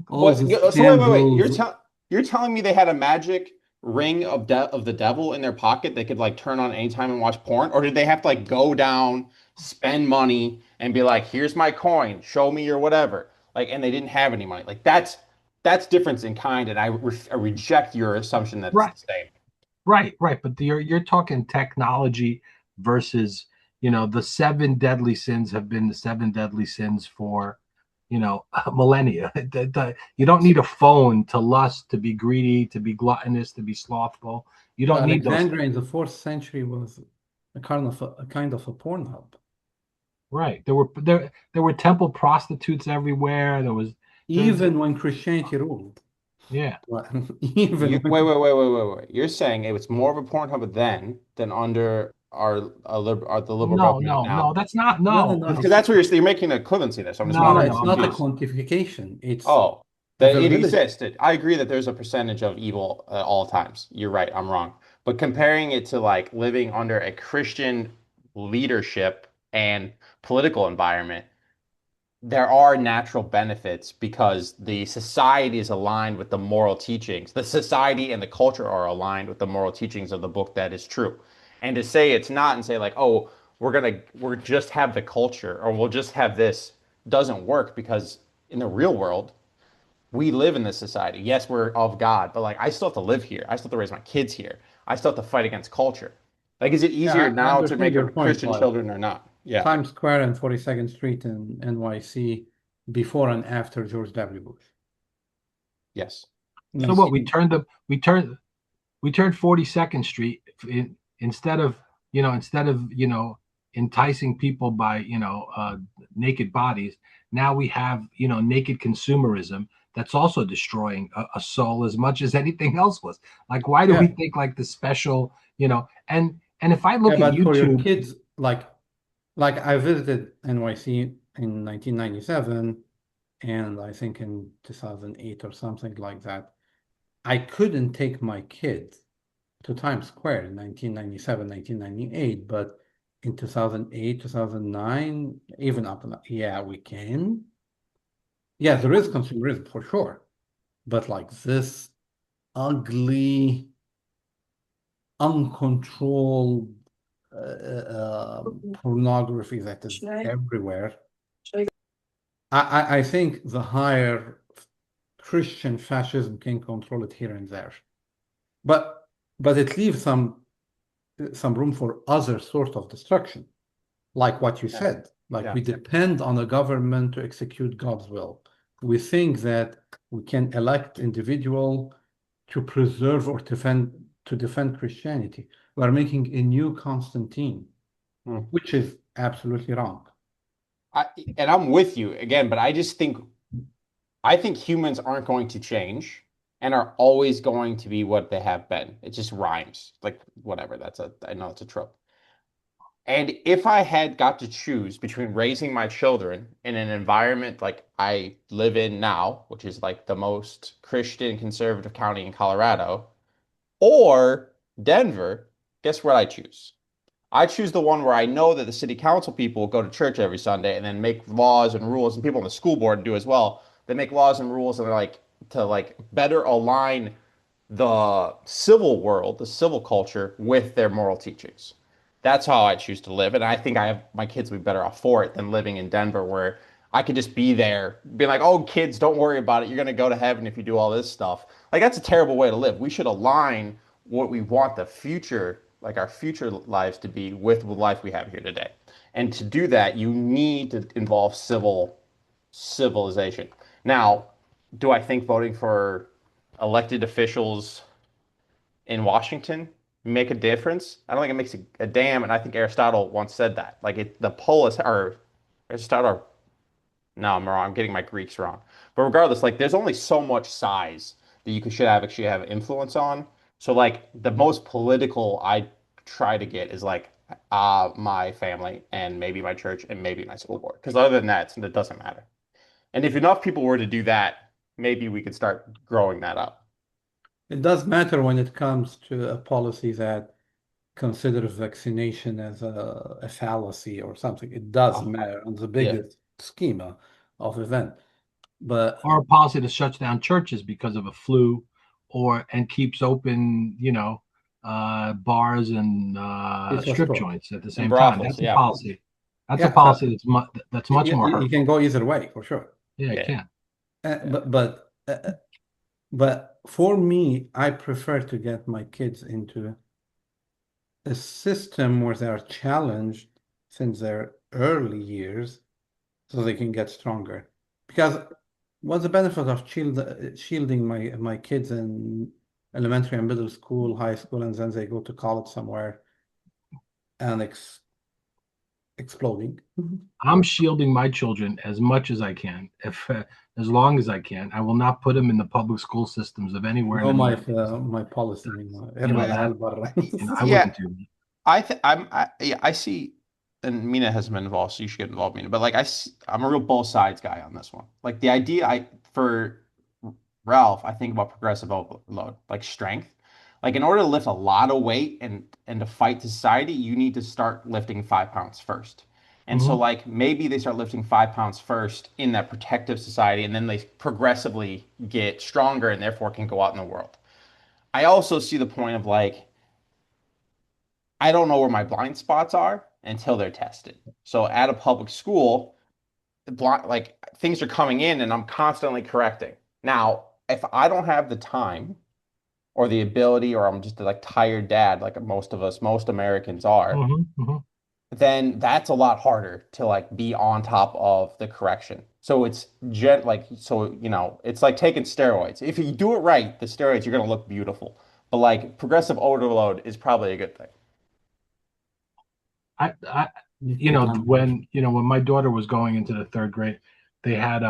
S4: All
S3: what
S4: the
S3: so wait.
S4: scandals.
S3: You're telling me they had a magic ring of the devil in their pocket they could like turn on anytime and watch porn? Or did they have to like go down, spend money, and be like, here's my coin, show me your whatever. Like, and they didn't have any money. Like that's difference in kind, and I reject your assumption that it's
S2: Right,
S3: the same.
S2: right. But you're talking technology versus, the seven deadly sins have been the seven deadly sins for, millennia. You don't need a phone to lust, to be greedy, to be gluttonous, to be slothful. You don't need those things.
S4: Alexandria in the fourth century was a kind of a porn hub.
S2: Right. There were temple prostitutes everywhere. There,
S4: Even when Christianity ruled.
S2: yeah.
S4: Well, even when
S3: Wait. You're saying it was more of a porn hub then than under the liberal
S2: No,
S3: government
S2: no, no.
S3: now.
S2: That's not,
S4: no, no,
S2: no,
S4: no,
S3: Because
S2: no,
S3: that's what you're making an equivalency there. So I'm just
S4: no,
S2: no,
S4: no,
S3: I'm
S4: it's
S2: no,
S4: not a
S2: no.
S3: confused.
S4: quantification. It's
S3: Oh, that it
S4: availability.
S3: existed. I agree that there's a percentage of evil at all times. You're right. I'm wrong. But comparing it to like living under a Christian leadership and political environment, there are natural benefits because the society is aligned with the moral teachings. The society and the culture are aligned with the moral teachings of the book that is true. And to say it's not and say like, oh, we're just have the culture or we'll just have this doesn't work because in the real world we live in this society. Yes, we're of God, but like I still have to live here. I still have to raise my kids here. I still have to fight against culture. Like, is it easier
S4: Yeah, I
S3: now to
S4: understand
S3: make a
S4: your point.
S3: Christian
S4: Like
S3: children or not? Yeah.
S4: Times Square and 42nd Street in NYC before and after George W. Bush.
S3: Yes.
S2: So
S3: Yes.
S2: what? We turned 42nd Street instead of enticing people by naked bodies. Now we have naked consumerism that's also destroying a soul as much as anything else was. Like, why do we
S4: Yeah,
S2: think like the special, and if I
S4: yeah,
S2: look at
S4: but for your
S2: YouTube,
S4: kids, like I visited NYC in 1997, and I think in 2008 or something like that. I couldn't take my kids to Times Square in 1997, 1998, but in 2008, 2009, even up, yeah, we can. Yeah, there is consumerism for sure, but like this ugly, uncontrolled pornography that is everywhere. I think the higher Christian fascism can control it here and there, but it leaves some room for other sort of destruction, like what you
S3: Yeah.
S4: said. Like
S3: Yeah.
S4: we depend on a government to execute God's will. We think that we can elect individual to preserve or defend Christianity. We are making a new Constantine,
S3: Hmm.
S4: which is absolutely wrong.
S3: I, and I'm with you again, but I think humans aren't going to change and are always going to be what they have been. It just rhymes. Like whatever. I know it's a trope. And if I had got to choose between raising my children in an environment like I live in now, which is like the most Christian conservative county in Colorado, or Denver, guess what I choose? I choose the one where I know that the city council people go to church every Sunday and then make laws and rules, and people on the school board do as well. They make laws and rules and like to like better align the civil world, the civil culture with their moral teachings. That's how I choose to live. And I think my kids would be better off for it than living in Denver where I could just be there, being like, oh, kids, don't worry about it. You're going to go to heaven if you do all this stuff. Like, that's a terrible way to live. We should align what we want the future, like our future lives to be with the life we have here today. And to do that, you need to involve civilization. Now, do I think voting for elected officials in Washington make a difference? I don't think it makes a damn, and I think Aristotle once said that. Like the polis or Aristotle. No, I'm wrong. I'm getting my Greeks wrong. But regardless, like there's only so much size that you should have actually have influence on. So like the most political I try to get is like my family and maybe my church and maybe my school board. Because other than that, it doesn't matter. And if enough people were to do that, maybe we could start growing that up.
S4: It does matter when it comes to a policy that considers vaccination as a fallacy or something. It does
S3: Oh,
S4: matter on the
S3: yeah.
S4: biggest schema of event. But
S2: or a policy that shuts down churches because of a flu, and keeps open, bars and
S4: it's a
S2: strip
S4: store.
S2: joints at the
S3: And
S2: same time.
S3: brothels,
S2: That's a
S3: yeah.
S2: policy. That's a
S4: Yeah, so
S2: policy that's much more
S4: you can
S2: hurtful.
S4: go either way for sure.
S2: Yeah, it
S3: Yeah.
S2: can.
S4: Uh,
S3: Yeah.
S4: but but uh, but for me, I prefer to get my kids into a system where they are challenged since their early years so they can get stronger. Because what's the benefit of shielding my kids in elementary and middle school, high school, and then they go to college somewhere and exploding?
S2: I'm shielding my children as much as I can, if as long as I can. I will not put them in the public school systems of anywhere in
S4: No,
S2: the
S4: my
S2: United States.
S4: my policy anymore.
S2: You know
S4: ارمي
S2: that
S4: العيال برا.
S2: I
S3: Yeah,
S2: wouldn't do that.
S3: yeah, I see, and Mina has been involved, so you should get involved, Mina. But like I'm a real both sides guy on this one. Like the idea, for Ralph, I think about progressive overload, like strength. Like in order to lift a lot of weight and to fight society, you need to start lifting 5 pounds first. And so
S2: Mhm.
S3: like maybe they start lifting 5 pounds first in that protective society, and then they progressively get stronger and therefore can go out in the world. I also see the point of like I don't know where my blind spots are, until they're tested. So at a public school, like things are coming in and I'm constantly correcting. Now, if I don't have the time or the ability, or I'm just a like tired dad, like most Americans are, then that's a lot harder to like be on top of the correction. So it's it's like taking steroids. If you do it right, the steroids, you're gonna look beautiful. But like progressive overload is probably a good thing.
S2: When my daughter was going into the third grade, they had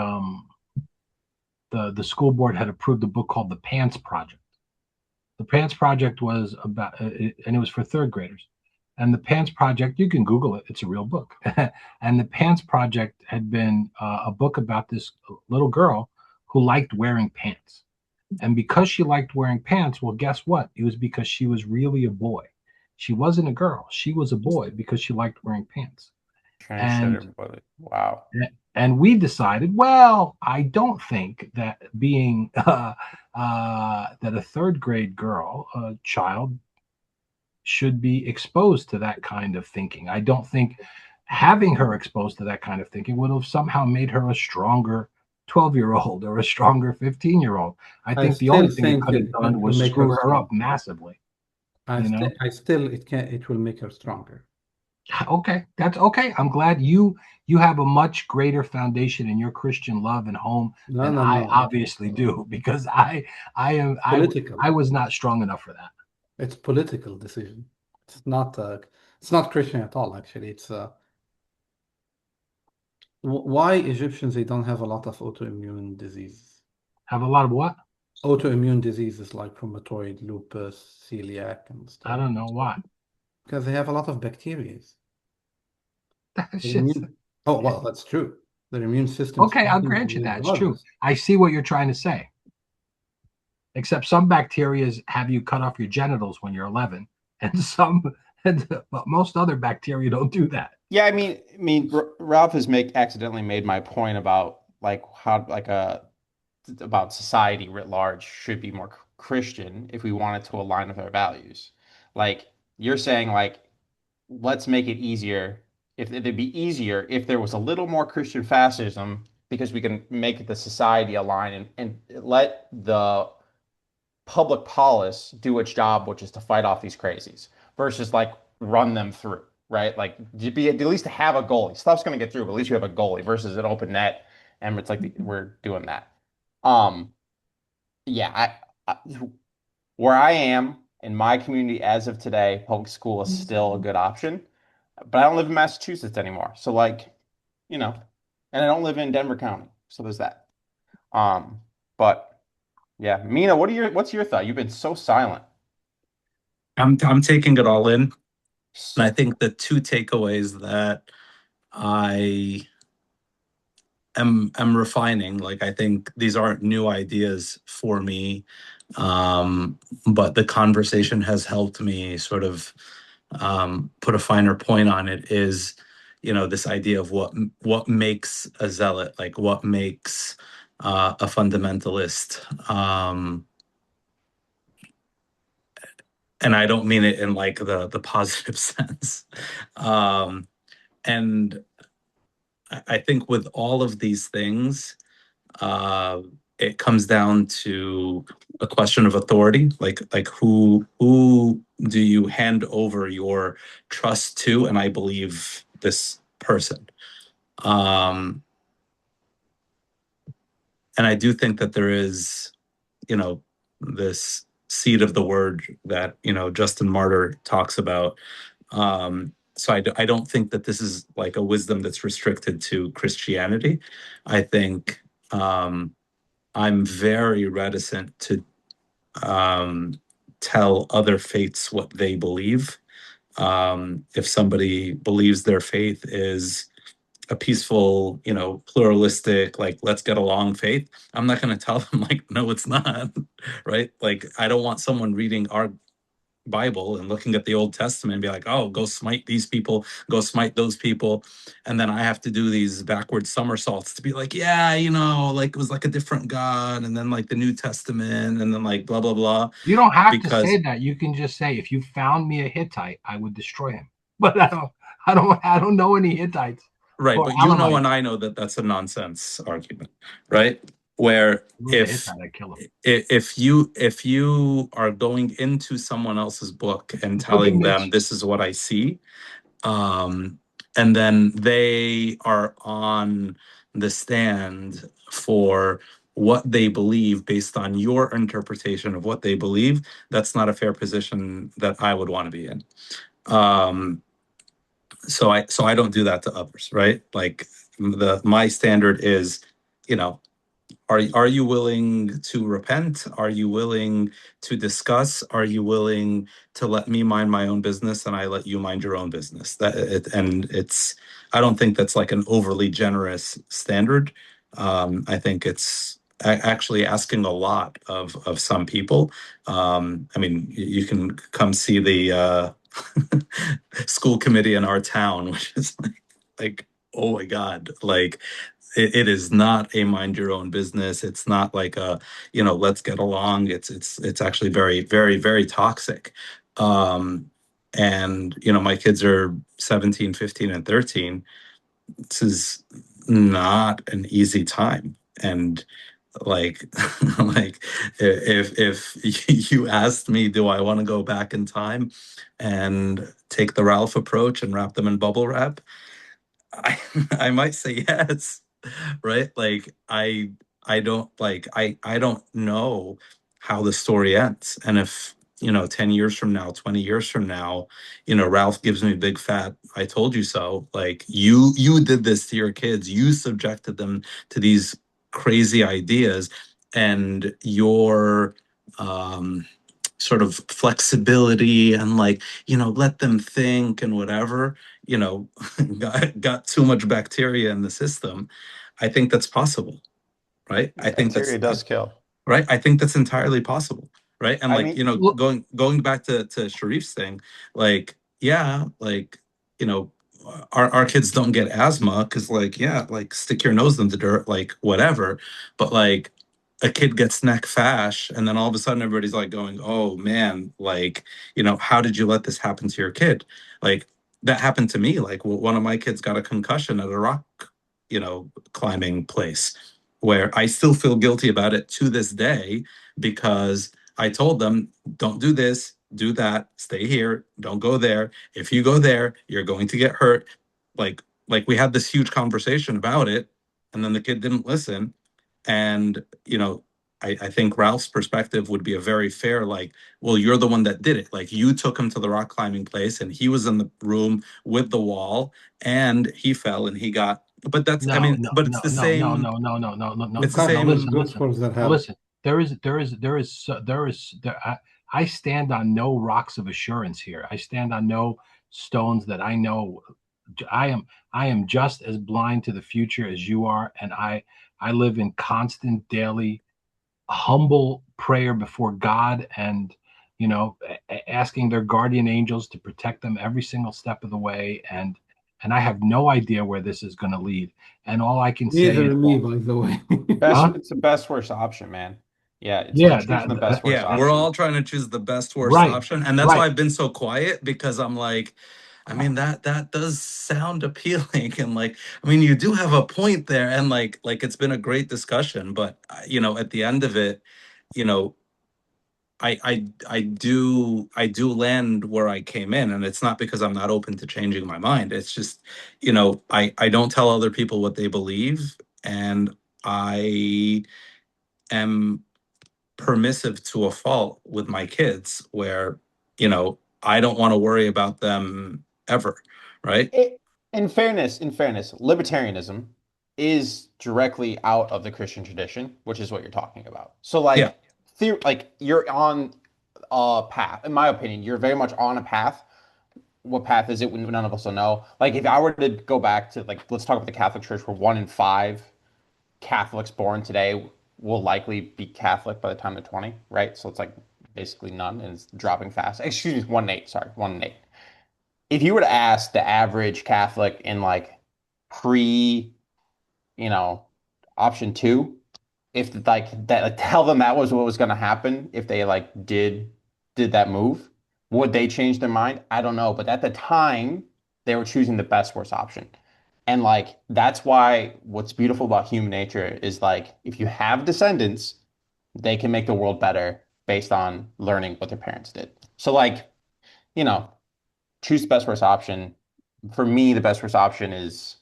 S2: the school board had approved a book called The Pants Project. The Pants Project was about, and it was for third graders. And the Pants Project, you can Google it; it's a real book. And the Pants Project had been a book about this little girl who liked wearing pants. And because she liked wearing pants, well, guess what? It was because she was really a boy. She wasn't a girl; she was a boy because she liked wearing pants. And
S3: Transgender, wow.
S2: and we decided, well, I don't think that being that a third grade girl, a child, should be exposed to that kind of thinking. I don't think having her exposed to that kind of thinking would have somehow made her a stronger 12-year-old or a stronger 15-year-old. I think the only thing it could have done was screw her up massively.
S4: It will make her stronger.
S2: Okay, that's okay. I'm glad you have a much greater foundation in your Christian love and home than I obviously do, because I was not strong enough for that.
S4: It's a political decision. It's not Christian at all, actually. It's why Egyptians, they don't have a lot of autoimmune diseases.
S2: Have a lot of what?
S4: Autoimmune diseases like rheumatoid, lupus, celiac, and stuff.
S2: I don't know why.
S4: Because they have a lot of bacteria.
S2: Oh,
S4: well, that's true. Their immune system.
S2: Okay, I'll grant you that. It's true. I see what you're trying to say. Except some bacteria have you cut off your genitals when you're 11, but most other bacteria don't do that.
S3: Yeah, I mean, Ralph has accidentally made my point about like how about society writ large should be more Christian if we want it to align with our values. Like you're saying, like let's make it easier. If it'd be easier if there was a little more Christian fascism, because we can make the society align and let the public policy do its job, which is to fight off these crazies, versus like run them through, right? Like at least to have a goalie. Stuff's going to get through, but at least you have a goalie versus an open net, and it's like we're doing that. Yeah, where I am in my community as of today, public school is still a good option, but I don't live in Massachusetts anymore, so like, and I don't live in Denver County, so there's that. But. Yeah, Mina, what's your thought? You've been so silent.
S1: I'm taking it all in. And I think the two takeaways that I am refining, like I think these aren't new ideas for me, but the conversation has helped me sort of put a finer point on it, is, this idea of what makes a zealot, like what makes a fundamentalist. And I don't mean it in like the positive sense. And I think with all of these things, it comes down to a question of authority, like who do you hand over your trust to? And I believe this person. And I do think that there is, this seed of the word that, Justin Martyr talks about. So I don't think that this is like a wisdom that's restricted to Christianity. I think I'm very reticent to tell other faiths what they believe. If somebody believes their faith is a peaceful, pluralistic, like let's get along faith, I'm not going to tell them like, no, it's not, right? Like I don't want someone reading our Bible and looking at the Old Testament and be like, oh, go smite these people, go smite those people. And then I have to do these backward somersaults to be like, yeah, like it was like a different God. And then like the New Testament and then like blah, blah, blah.
S2: You don't have to say that. You can just say, if you found me a Hittite, I would destroy him. But I don't know any Hittites
S1: Right,
S2: or
S1: but you know, and
S2: Alamites.
S1: I know that that's a nonsense argument, right? Where
S2: If it was a
S1: if
S2: Hittite, I'd kill him.
S1: if you are going into someone else's book and
S2: Look at
S1: telling them
S2: Mitch.
S1: this is what I see, um, and then they are on the stand for what they believe based on your interpretation of what they believe, that's not a fair position that I would want to be in. Um, so I don't do that to others, right? Like my standard is, you know, are you willing to repent? Are you willing to discuss? Are you willing to let me mind my own business and I let you mind your own business? And it's I don't think that's like an overly generous standard. I think it's actually asking a lot of some people. I mean, you can come see the school committee in our town, which is like oh my God, like it is not a mind your own business. It's not like a, let's get along. It's actually very, very, very toxic. Um, and, my kids are 17, 15, and 13. This is not an easy time. And like, like if you asked me, do I want to go back in time and take the Ralph approach and wrap them in bubble wrap? I I might say yes, right? Like I don't I don't know how the story ends. And if, 10 years from now, 20 years from now, Ralph gives me big fat I told you so. Like you did this to your kids. You subjected them to these crazy ideas and your um sort of flexibility and like, let them think and whatever, you know, got too much bacteria in the system. I think that's possible, right? I think
S3: Bacteria
S1: that's
S3: does kill.
S1: right. I think that's entirely possible, right? And
S3: I
S1: like,
S3: mean,
S2: Look,
S1: going back to Sharif's thing, like, yeah, like, you know, our kids don't get asthma because like, yeah, like stick your nose in the dirt, like whatever. But like a kid gets neck fash, and then all of a sudden everybody's like going, oh man, like, how did you let this happen to your kid? Like that happened to me. Like one of my kids got a concussion at a rock, climbing place where I still feel guilty about it to this day because I told them, don't do this, do that, stay here, don't go there. If you go there, you're going to get hurt. Like we had this huge conversation about it, and then the kid didn't listen. And, I think Ralph's perspective would be a very fair, like, well, you're the one that did it. Like you took him to the rock climbing place and he was in the room with the wall and he fell and he got but that's I
S2: no,
S1: mean,
S2: no,
S1: but it's
S2: no,
S1: the
S2: no, no,
S1: same
S2: no, no, no, no, no, no,
S1: it's the
S2: no, no.
S4: Exactly.
S1: same.
S2: Listen,
S4: Good
S2: listen,
S4: for the
S2: no,
S4: help.
S2: listen. I stand on no rocks of assurance here. I stand on no stones that I know. I am, I am just as blind to the future as you are, and I live in constant daily humble prayer before God and asking their guardian angels to protect them every single step of the way and I have no idea where this is going to lead and all I can say
S4: Neither
S2: is
S4: me,
S2: that
S4: by the way.
S3: best
S2: huh
S3: it's the best worst option, man. Yeah, you're
S2: yeah
S3: choosing the best
S2: that
S3: worst
S1: Yeah, we're
S3: option.
S1: all trying to choose the best worst
S2: right
S1: option, and that's why
S2: right
S1: I've been so quiet because I'm like, I mean that does sound appealing, and like, I mean, you do have a point there, and like it's been a great discussion, but at the end of it, you know, I do land where I came in, and it's not because I'm not open to changing my mind. It's just, I don't tell other people what they believe, and I am permissive to a fault with my kids where, I don't want to worry about them ever, right?
S3: In fairness, libertarianism is directly out of the Christian tradition, which is what you're talking about. So
S1: Yeah.
S3: like you're on a path. In my opinion, you're very much on a path. What path is it? None of us will know. Like if I were to go back to like let's talk about the Catholic Church, where 1 in 5 Catholics born today will likely be Catholic by the time they're 20, right? So it's like basically none, and it's dropping fast. Excuse me, 1 in 8. Sorry, 1 in 8. If you were to ask the average Catholic in like pre, you know, option two, if like that, like, tell them that was what was going to happen if they like did that move, would they change their mind? I don't know, but at the time, They were choosing the best worst option. And like that's why what's beautiful about human nature is like if you have descendants, they can make the world better based on learning what their parents did. So like, you know, choose the best worst option. For me, the best worst option is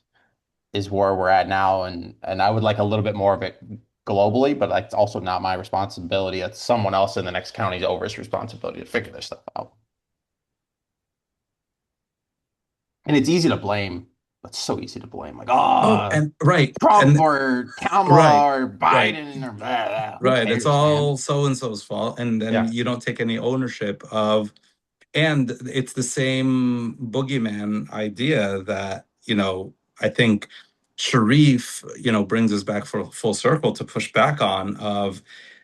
S3: where we're at now, and I would like a little bit more of it globally, but like it's also not my responsibility. It's someone else in the next county's over's responsibility to figure this stuff out. And it's easy to blame. It's so easy to blame. Like,
S1: Oh,
S3: oh,
S1: and right.
S3: Trump
S1: And
S3: or
S1: right,
S3: Kamala or
S1: right.
S3: Biden or blah, blah. Who
S1: Right. It's
S3: cares, man?
S1: all so and so's fault. And then
S3: Yeah.
S1: you don't take any ownership of, and it's the same boogeyman idea that, I think Sharif, brings us back for full circle to push back on of,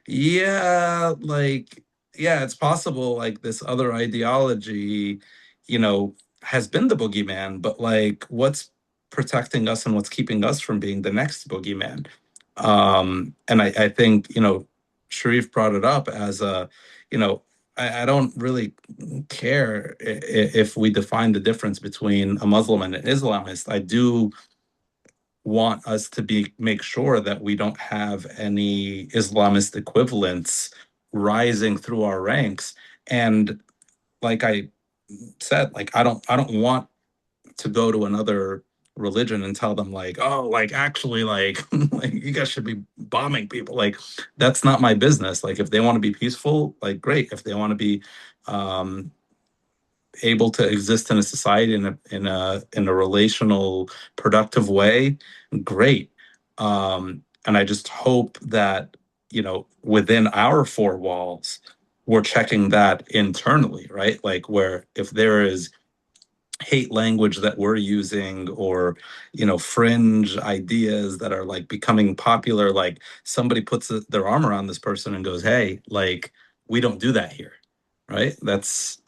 S1: yeah, like, yeah, it's possible like this other ideology, you know, has been the boogeyman, but like what's protecting us and what's keeping us from being the next boogeyman? And I think, Sharif brought it up as a, I don't really care if we define the difference between a Muslim and an Islamist. I do want us to make sure that we don't have any Islamist equivalents rising through our ranks. And like I said, like I don't want to go to another religion and tell them like, oh, like actually like like you guys should be bombing people. Like that's not my business. Like if they want to be peaceful, like great. If they want to be um able to exist in a society in a relational productive way, great. And I just hope that, within our four walls, we're checking that internally, right? Like where if there is hate language that we're using or fringe ideas that are like becoming popular, like somebody puts their arm around this person and goes, hey, like we don't do that here, right? That's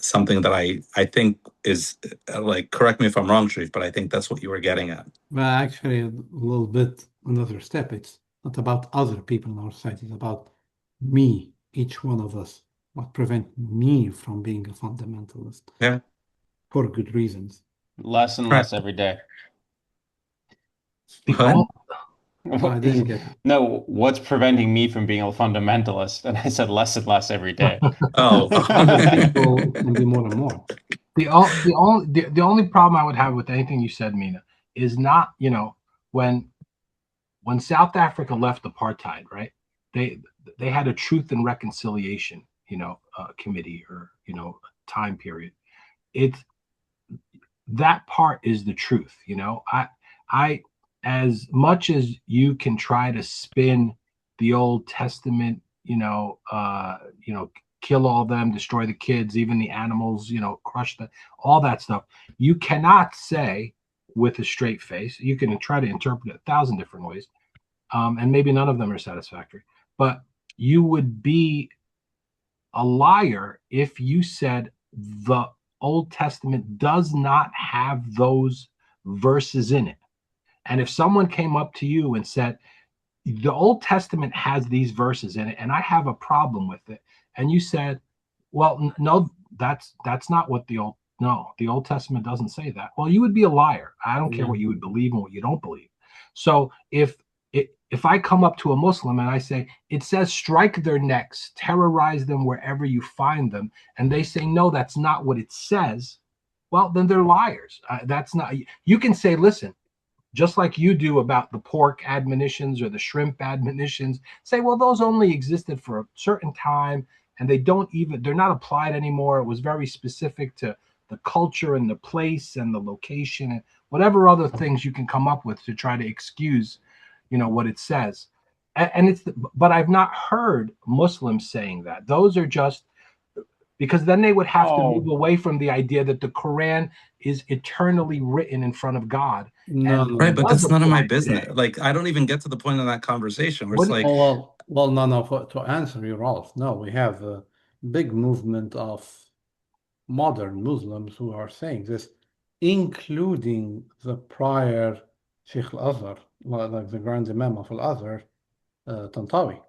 S1: something that I think is like, correct me if I'm wrong, Sharif, but I think that's what you were getting at.
S4: But actually, a little bit another step. It's not about other people in our society. It's about me, each one of us. What prevent me from being a fundamentalist
S1: Yeah.
S4: for good reasons.
S3: Less and
S1: Right.
S3: less every day.
S2: The
S1: What?
S2: all,
S4: I didn't get it.
S3: No, what's preventing me from being a fundamentalist? And I said less and less every day.
S1: Oh.
S4: Other people, it can be more and more.
S2: the only problem I would have with anything you said, Mina, is not, when South Africa left apartheid, right? They had a Truth and Reconciliation, committee or time period. It's that part is the truth, I as much as you can try to spin the Old Testament, kill all them, destroy the kids, even the animals, crush all that stuff. You cannot say with a straight face. You can try to interpret it 1,000 different ways, and maybe none of them are satisfactory. But you would be a liar if you said the Old Testament does not have those verses in it. And if someone came up to you and said, the Old Testament has these verses in it, and I have a problem with it, and you said, well, no, that's not what the Old Testament doesn't say that. Well, you would be a liar. I don't care what you would believe and what you don't believe. So if I come up to a Muslim and I say, it says strike their necks, terrorize them wherever you find them, and they say, no, that's not what it says, well, then they're liars. That's not, you can say, listen, just like you do about the pork admonitions or the shrimp admonitions, say, well, those only existed for a certain time and they're not applied anymore. It was very specific to the culture and the place and the location and whatever other things you can come up with to try to excuse, what it says. And but I've not heard Muslims saying that. Those are just because then they would have to move away from the idea that the Quran is eternally written in front of God.
S4: No,
S2: And
S4: no,
S1: Right,
S4: no.
S1: but that's none of my
S2: apply
S1: business.
S2: today.
S1: Like I don't even get to the point of that conversation where it's
S2: What?
S1: like,
S4: Well, no, no. To answer you, Rolf, no, we have a big movement of modern Muslims who are saying this, including the prior Sheikh al-Azhar, like the Grand Imam of al-Azhar, Tantawi.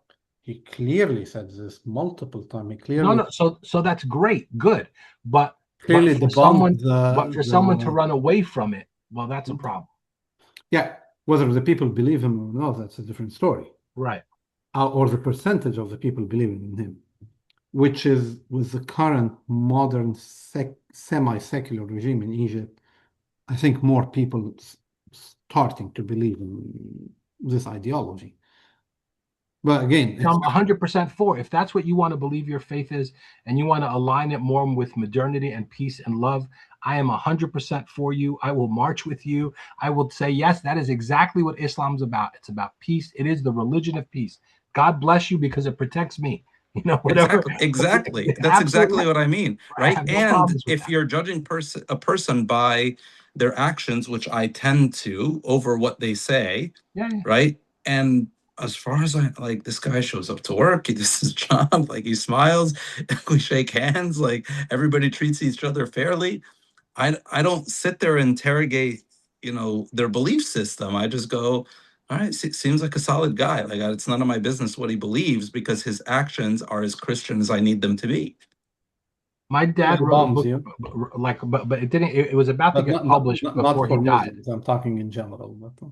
S4: He clearly said this multiple times. He
S2: No,
S4: clearly,
S2: no. So that's great, good. But
S4: clearly
S2: But for someone,
S4: debunked
S2: to run away from it, well, that's a problem.
S4: yeah, whether the people believe him or not, that's a different story.
S2: Right.
S4: Or the percentage of the people believing in him, which is with the current modern semi-secular regime in Egypt, I think more people starting to believe in this ideology. But again,
S2: I'm 100% for. If that's what you want to believe your faith is, and you want to align it more with modernity and peace and love, I am 100% for you. I will march with you. I will say, yes, that is exactly what Islam's about. It's about peace. It is the religion of peace. God bless you because it protects me. Whatever.
S1: Exactly. That's
S2: Absolutely.
S1: exactly what I mean,
S2: I
S1: right?
S2: have no
S1: And
S2: problems with
S1: if
S2: that.
S1: you're judging a person by their actions, which I tend to, over what they say,
S2: Yeah, yeah.
S1: right? And as far as I like, this guy shows up to work, he does his job, like he smiles, we shake hands, like everybody treats each other fairly. I don't sit there and interrogate, their belief system. I just go, all right, seems like a solid guy. Like it's none of my business what he believes because his actions are as Christian as I need them to be.
S2: My dad wrote a
S4: bombs
S2: book,
S4: you,
S2: but it didn't. It was about to
S4: but
S2: get published
S4: not
S2: before he
S4: for
S2: died.
S4: Muslims. I'm talking in general. But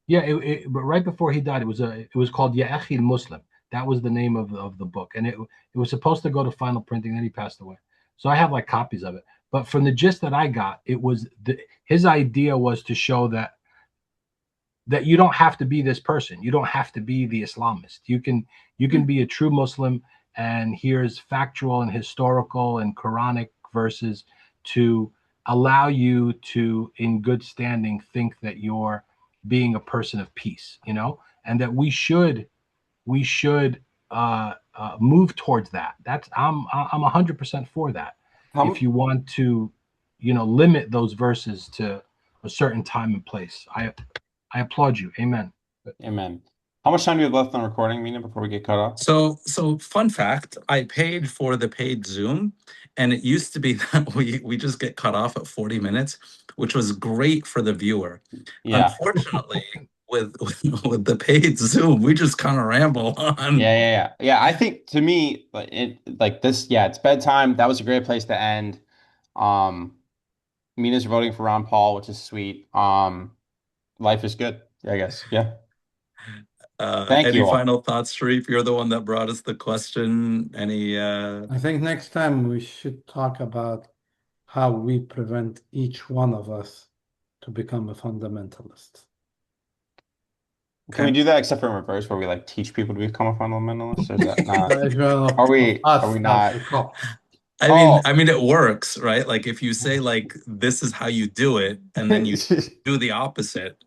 S2: Yeah, but right before he died, it was called Ya Akhi Muslim. That was the name of the book, and it was supposed to go to final printing. Then he passed away, so I have like copies of it. But from the gist that I got, it was his idea was to show that you don't have to be this person. You don't have to be the Islamist. You can be a true Muslim, and here's factual and historical and Quranic verses to allow you to, in good standing, think that you're being a person of peace, and that we should move towards that. I'm 100% for that. If you want to, limit those verses to a certain time and place, I applaud you. Amen.
S3: Amen. How much time do we have left on recording, Mina, before we get cut off?
S1: So fun fact, I paid for the paid Zoom, and it used to be that we just get cut off at 40 minutes, which was great for the viewer.
S3: Yeah.
S1: Unfortunately, with the paid Zoom, we just kind of ramble on.
S3: Yeah. I think to me, like this, yeah, it's bedtime. That was a great place to end. Mina's voting for Ron Paul, which is sweet. Life is good, I guess. Yeah. Thank
S1: Any
S3: you all.
S1: final thoughts, Sharif? You're the one that brought us the question. Any
S4: I think next time we should talk about how we prevent each one of us to become a fundamentalist.
S3: Can we do that except for in reverse, where we like teach people to become a fundamentalist? Or is that not?
S4: Version
S3: Are we?
S4: us
S3: Are we
S4: as
S3: not?
S4: the Copts.
S1: I mean,
S3: Oh,
S1: I mean, it works, right? Like if you say like this is how you do it, and then you do the opposite,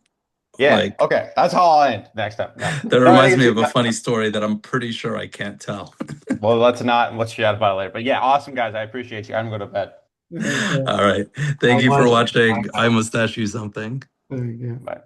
S3: yeah.
S1: like
S3: Okay, that's how I'll end next time. No,
S1: that
S3: no, I
S1: reminds
S3: think
S1: me
S3: it's
S1: of a funny story that I'm pretty sure I can't tell.
S3: well. Let's not. Let's chat about it later. But yeah, awesome guys. I appreciate you. I'm going to go to bed.
S4: Okay.
S1: All right.
S2: God
S1: Thank you for
S2: bless you.
S1: watching. I Mustache You Something.
S4: Yeah.
S3: Bye.